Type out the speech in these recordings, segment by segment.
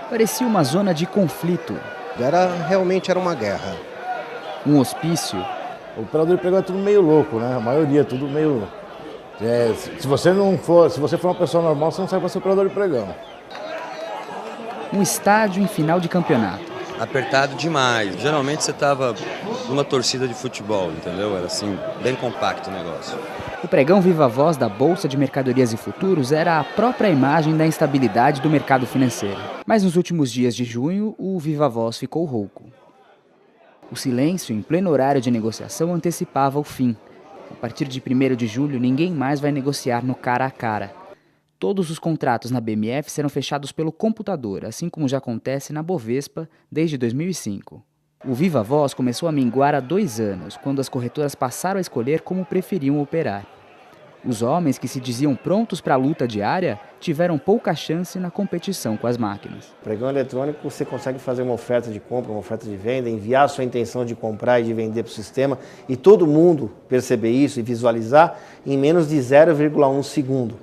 Parecia uma zona de conflito. Realmente era uma guerra. Um hospício. O operador de pregão é tudo meio louco, né? A maioria, tudo meio... se você for uma pessoa normal, você não sai para ser operador de pregão. Um estádio em final de campeonato. Apertado demais. Geralmente você estava numa torcida de futebol, entendeu? Era assim, bem compacto o negócio. O pregão viva voz da Bolsa de Mercadorias e Futuros era a própria imagem da instabilidade do mercado financeiro. Mas nos últimos dias de junho, o viva voz ficou rouco. O silêncio em pleno horário de negociação antecipava o fim. A partir de 1º de julho, ninguém mais vai negociar no cara a cara. Todos os contratos na BMF serão fechados pelo computador, assim como já acontece na Bovespa desde 2005. O Viva Voz começou a minguar há 2 anos, quando as corretoras passaram a escolher como preferiam operar. Os homens que se diziam prontos para a luta diária tiveram pouca chance na competição com as máquinas. Pregão eletrônico, você consegue fazer uma oferta de compra, uma oferta de venda, enviar a sua intenção de comprar e de vender para o sistema e todo mundo perceber isso e visualizar em menos de 0,1 segundo.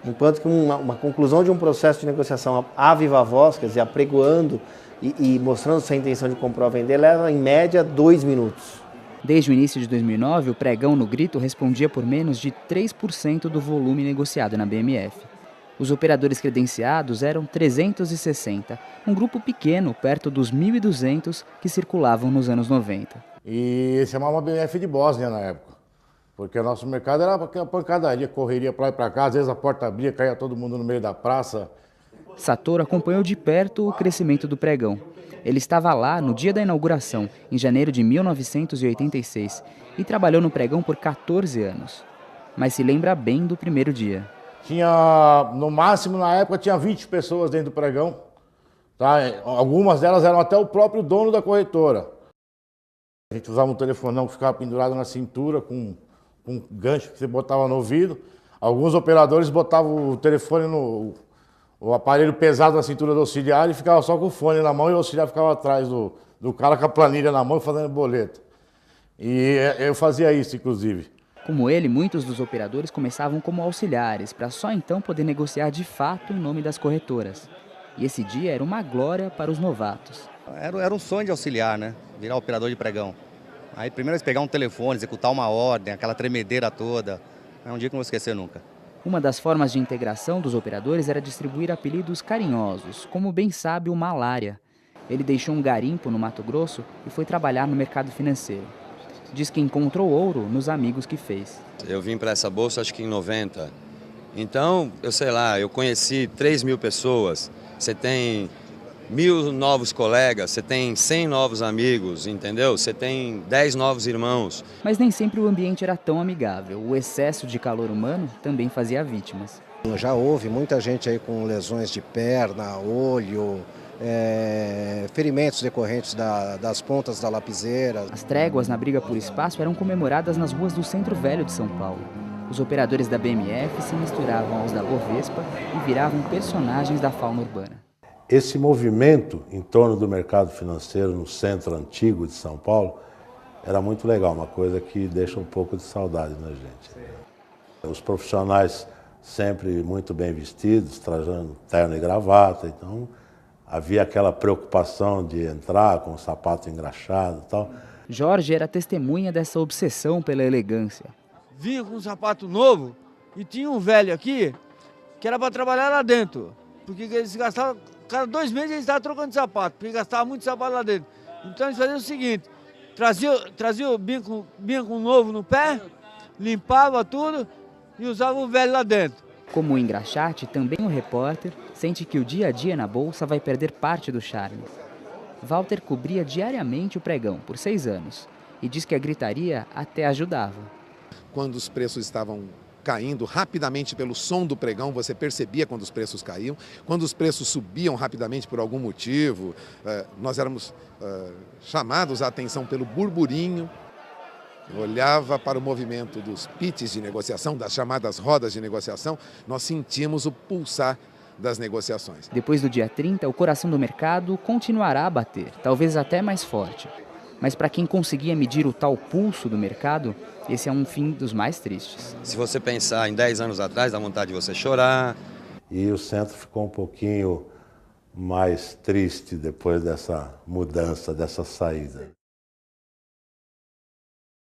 Enquanto que uma conclusão de um processo de negociação a viva voz, quer dizer, apregoando e mostrando sua intenção de comprar ou vender, leva em média 2 minutos. Desde o início de 2009, o pregão no grito respondia por menos de 3% do volume negociado na BMF. Os operadores credenciados eram 360, um grupo pequeno, perto dos 1.200 que circulavam nos anos 90. E chamava BMF de Bósnia na época, porque o nosso mercado era uma pancadaria, correria para lá e para cá, às vezes a porta abria, caía todo mundo no meio da praça. Satoru acompanhou de perto o crescimento do pregão. Ele estava lá no dia da inauguração, em janeiro de 1986, e trabalhou no pregão por 14 anos. Mas se lembra bem do primeiro dia. No máximo, na época, tinha 20 pessoas dentro do pregão. Tá? Algumas delas eram até o próprio dono da corretora. A gente usava um telefonão que ficava pendurado na cintura, com um gancho que você botava no ouvido. Alguns operadores botavam o telefone o aparelho pesado na cintura do auxiliar e ficava só com o fone na mão e o auxiliar ficava atrás do cara com a planilha na mão fazendo boleto. E eu fazia isso, inclusive. Como ele, muitos dos operadores começavam como auxiliares, para só então poder negociar de fato em nome das corretoras. E esse dia era uma glória para os novatos. Era um sonho de auxiliar, né? Virar operador de pregão. Aí primeiro eles pegar um telefone, executar uma ordem, aquela tremedeira toda. É um dia que não vou esquecer nunca. Uma das formas de integração dos operadores era distribuir apelidos carinhosos, como bem sabe o Malária. Ele deixou um garimpo no Mato Grosso e foi trabalhar no mercado financeiro. Diz que encontrou ouro nos amigos que fez. Eu vim para essa bolsa acho que em 90. Então, eu conheci 3.000 pessoas. Você tem 1.000 novos colegas, você tem 100 novos amigos, entendeu? Você tem 10 novos irmãos. Mas nem sempre o ambiente era tão amigável. O excesso de calor humano também fazia vítimas. Já houve muita gente aí com lesões de perna, olho, ferimentos decorrentes das pontas da lapiseira. As tréguas na briga por espaço eram comemoradas nas ruas do Centro Velho de São Paulo. Os operadores da BMF se misturavam aos da Bovespa e viravam personagens da fauna urbana. Esse movimento em torno do mercado financeiro no centro antigo de São Paulo era muito legal, uma coisa que deixa um pouco de saudade na gente. Os profissionais sempre muito bem vestidos, trajando terno e gravata, então havia aquela preocupação de entrar com o sapato engraxado e tal. Jorge era testemunha dessa obsessão pela elegância. Vinha com um sapato novo e tinha um velho aqui que era para trabalhar lá dentro, porque eles gastavam, cada 2 meses eles estavam trocando de sapato, porque gastava muito sapato lá dentro. Então eles faziam o seguinte, trazia o bico novo no pé, limpava tudo e usava o velho lá dentro. Como o engraxate, também o repórter sente que o dia a dia na bolsa vai perder parte do charme. Walter cobria diariamente o pregão por 6 anos e diz que a gritaria até ajudava. Quando os preços estavam caindo rapidamente pelo som do pregão, você percebia quando os preços caíam. Quando os preços subiam rapidamente por algum motivo, nós éramos chamados a atenção pelo burburinho. Olhava para o movimento dos pitches de negociação, das chamadas rodas de negociação, nós sentimos o pulsar das negociações. Depois do dia 30, o coração do mercado continuará a bater, talvez até mais forte. Mas para quem conseguia medir o tal pulso do mercado, esse é um fim dos mais tristes. Se você pensar em 10 anos atrás, dá vontade de você chorar. E o centro ficou um pouquinho mais triste depois dessa mudança, dessa saída.